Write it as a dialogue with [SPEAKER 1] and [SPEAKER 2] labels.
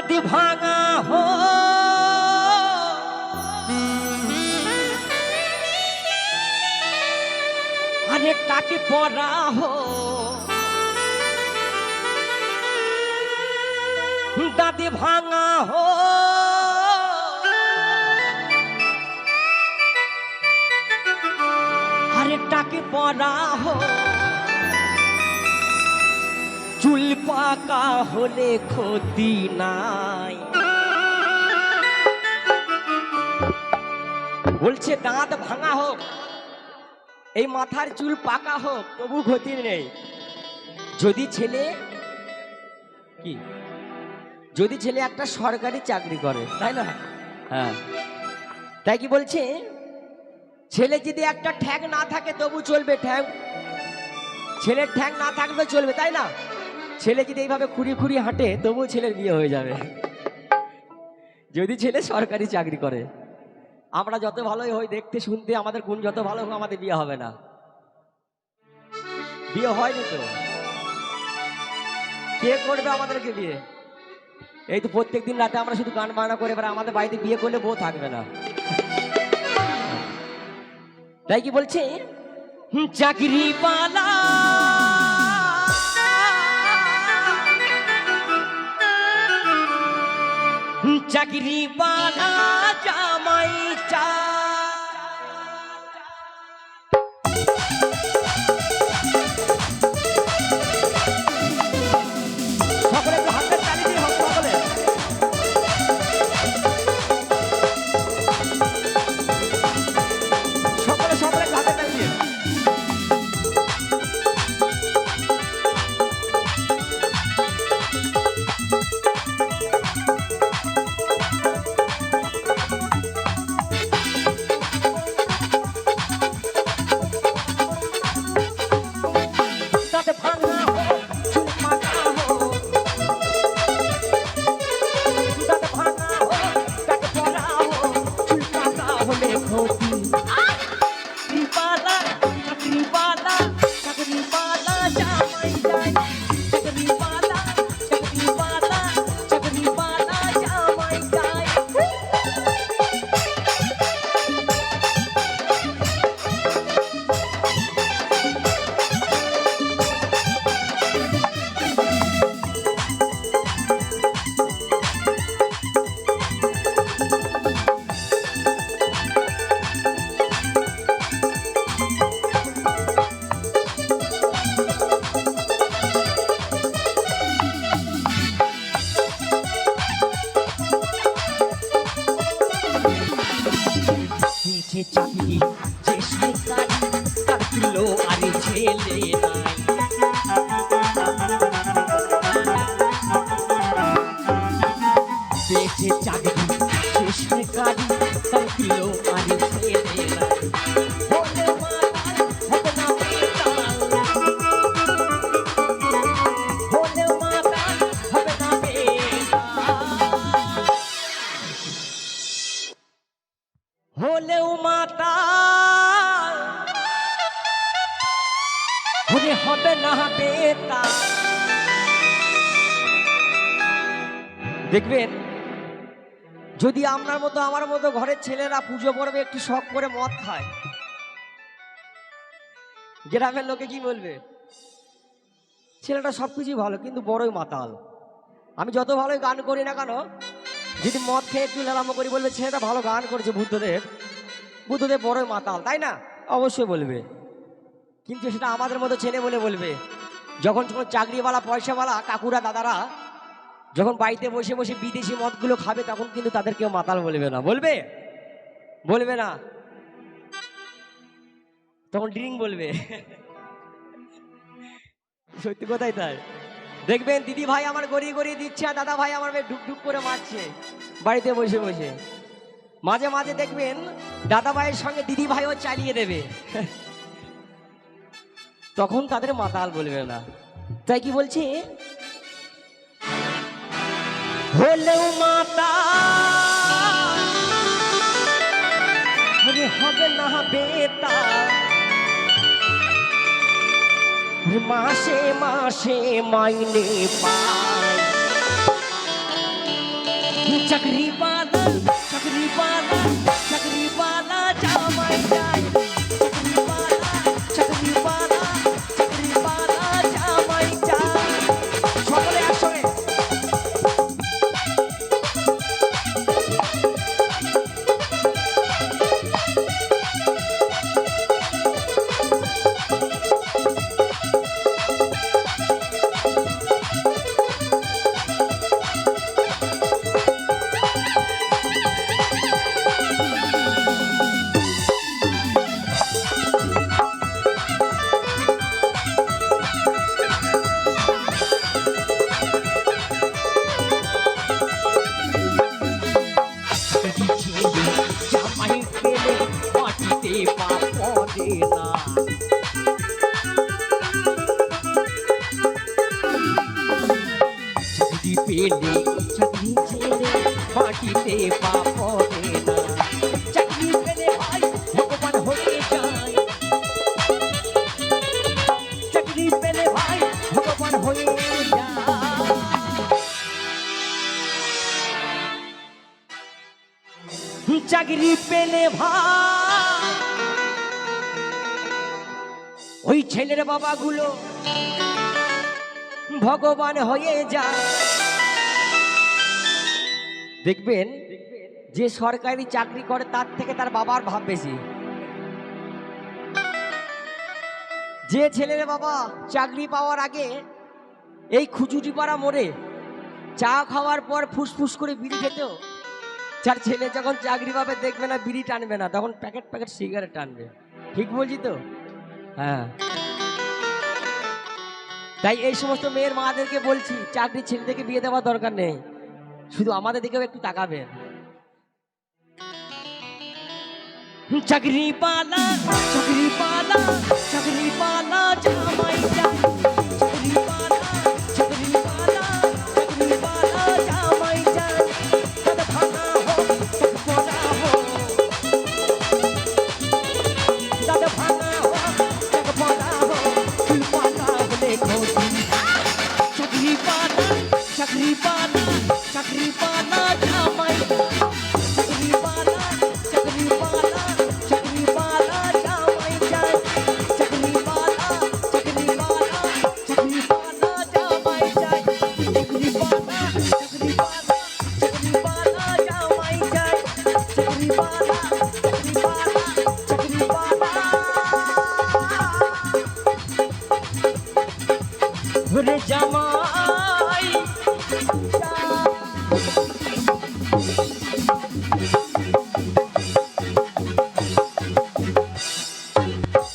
[SPEAKER 1] দাঁতি ভাঙা হো আরে টাকে পড়া হো দাঁতি ভাঙা হো আরে টাকে পড়া হো চুল পাকা হলে ক্ষতি নাই বলছে দাঁত ভাঙা হোক এই মাথার চুল পাকা হোক তবু ক্ষতি নেই যদি ছেলে কি যদি ছেলে একটা সরকারি চাকরি করে তাই না হ্যাঁ তাই কি বলছে ছেলে যদি একটা ঠ্যাং না থাকে তবু চলবে ঠ্যাং ছেলের ঠ্যাং না থাকবে চলবে তাই না ছেলে যদি এইভাবে খুঁড়ি খুঁড়ি হাঁটে তবু ছেলের বিয়ে হয়ে যাবে যদি ছেলে সরকারি চাকরি করে আমরা যত ভালোই হই দেখতে শুনতে আমাদের গুণ যত ভালো হোক আমাদের বিয়ে হবে না বিয়ে হয়নি তো কে করবে আমাদেরকে বিয়ে এই তো প্রত্যেকদিন রাতে আমরা শুধু গান বাজনা করে এবার আমাদের বাড়িতে বিয়ে করলে বউ থাকবে না তাই কি বলছে চাকরি পালা চাকরি পালা জামাই চা সকলে তো হাতে তালি দিয়ে হোক সকলে সকলে সকলে হাতে তালি দিয়ে চাকরি যে সরকারি তার কিলো আরে ছেলে নাই পেয়েছে চাকরি যে সরকারি তার কিলো আরে ছেলে নাই হলেও মাতা হলে হবে না বেতা দেখবেন যদি আপনার মতো আমার মতো ঘরের ছেলেরা পুজো পর্বে একটু শখ করে মদ খায় গ্রামের লোকে কি বলবে ছেলেটা সবকিছুই ভালো কিন্তু বড়ই মাতাল আমি যত ভালোই গান করি না কেন যদি মদ খেয়ে একটু লালাম করি বলবে ছেলেটা ভালো গান করছে বুদ্ধদেব বড়ই মাতাল তাই না অবশ্যই বলবে কিন্তু সেটা আমাদের মতো ছেলে বলে বলবে যখন কোনো চাকরিওয়ালা পয়সাওয়ালা কাকুরা দাদারা যখন বাড়িতে বসে বসে বিদেশি মদগুলো খাবে তখন কিন্তু তাদের কেউ মাতাল বলবে না বলবে না তখন ড্রিঙ্ক বলবে সত্যি কথাই তাই দেখবেন দিদি ভাই আমার গড়িয়ে গড়িয়ে দিচ্ছে আর দাদা ভাই আমার ঢুক ঢুক করে মারছে বাড়িতে বসে বসে মাঝে মাঝে দেখবেন দাদা ভাইয়ের সঙ্গে দিদি ভাইও চালিয়ে দেবে তখন তাদের মাতাল বলবে না তাই কি বলছে হলেও মাতাল হবে না বেতা মাসে মাসে মাইনে পায় চাকরি পালা চাকরি পালা চাকরি পালা জামাই যায় চাকরি পালা চাকরি পালা জামাই যায় সকলে একসঙ্গে জামাই পেলে মাটিতে পা পড়ে না চাকরি পেলে চাকরি ছেলে মাটিতে পা পড়ে না চাকরি পেলে ভাই ভগবান হয়ে যায় চাকরি পেলে ভাই ভগবান হয়ে যায় চাকরি পেলে ভাই ওই ছেলের বাবাগুলো ভগবান হয়ে যায় দেখবেন যে সরকারি চাকরি করে তার থেকে তার বাবার ভাব বেশি যে ছেলের বাবা চাকরি পাওয়ার আগে এই খুচুটি পাড়া মোড়ে চা খাওয়ার পর ফুসফুস করে বিড়ি খেত যার ছেলে যখন চাকরি পাবে দেখবে না বিড়ি টানবে না তখন প্যাকেট প্যাকেট সিগারেট টানবে ঠিক বলছি তো হ্যাঁ তাই এই সমস্ত মেয়ের মাদেরকে বলছি চাকরি ছেলেদেরকে বিয়ে দেওয়ার দরকার নেই শুধু আমাদের দিকেও একটু তাকাবেন চাকরি পালা চাকরি পালা চাকরি পালা জামাই যায় চাকরি পালা চাকরি পালা চাকরি পালা জামাই যায় কত ভাঙা হোক পড়া হোক কত ভাঙা হোক পড়া হোক তুই পালা দেখো চাকরি পালা চাকরি পালা চাকরি পালা জামাই চাকরি পালা চাকরি পালা চাকরি পালা জামাই যায় চাকরি পালা চাকরি পালা চাকরি পালা জামাই যায় চাকরি পালা চাকরি পালা চাকরি পালা জামাই যায় চাকরি পালা চাকরি পালা চাকরি পালা ওরে জামাই